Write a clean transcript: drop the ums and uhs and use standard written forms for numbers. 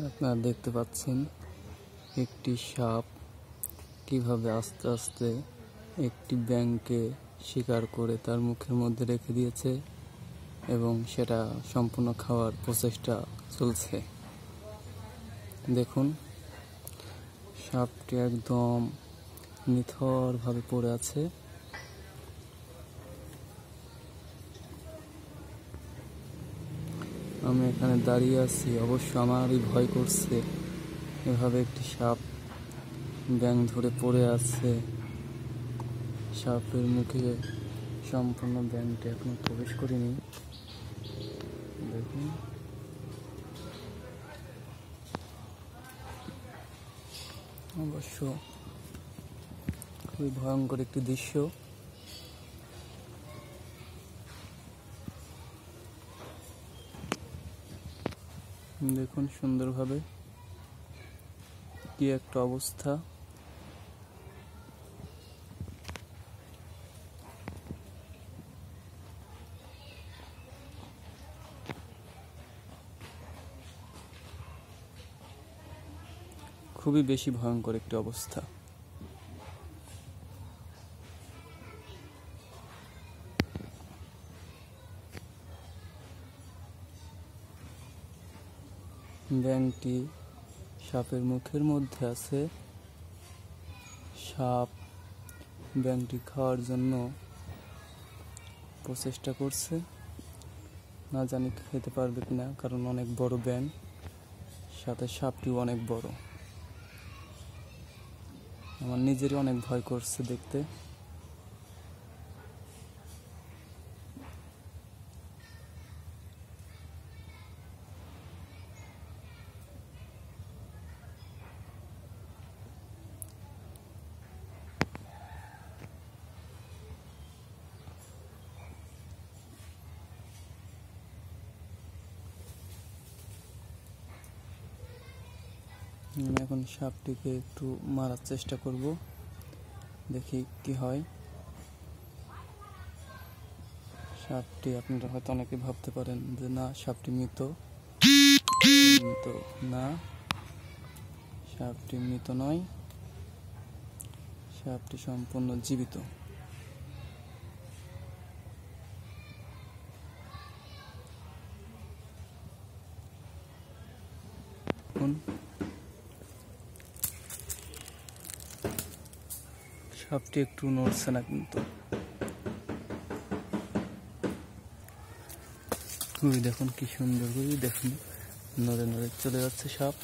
আপনারা দেখতে পাচ্ছেন একটি সাপ কিভাবে আস্তে আস্তে একটি ব্যাঙকে শিকার করে তার মুখের মধ্যে রেখে দিয়েছে এবং সেটা সম্পূর্ণ খাওয়ার প্রচেষ্টা চলছে। দেখুন, সাপটি একদম নিথরভাবে পড়ে আছে। আমি এখানে দাঁড়িয়ে আছি, অবশ্য আমারই ভয় করছে। এভাবে একটি সাপ ব্যাঙ ধরে পড়ে আছে। সাপের মুখে সম্পূর্ণ ব্যাঙটি এখনো প্রবেশ করেনি। দেখুন, অবশ্য খুবই ভয়ঙ্কর একটি দৃশ্য। দেখুন সুন্দরভাবে কি একটা অবস্থা। খুবই বেশি ভয়ঙ্কর একটি অবস্থা। ব্যাঙটি সাপের মুখের মধ্যে আছে। সাপ ব্যাঙটি খাওয়ার জন্য প্রচেষ্টা করছে, না জানি খেতে পারবে কিনা, কারণ অনেক বড় ব্যাঙ, সাথে সাপটিও অনেক বড়। আমার নিজেরই অনেক ভয় করছে দেখতে। আমি এখন সাপটিকে একটু মারার চেষ্টা করব, দেখি কি হয়। সাপটি, আপনারা হয়তো অনেকে ভাবতে পারেন যে না, সাপটি মৃত, কিন্তু না, সাপটি মৃত নয়, সাপটি সম্পূর্ণ জীবিত। সাপটি একটু নড়ছে না, কিন্তু দেখুন কি সুন্দর করে, দেখুন নড়ে নড়ে চলে যাচ্ছে সাপ।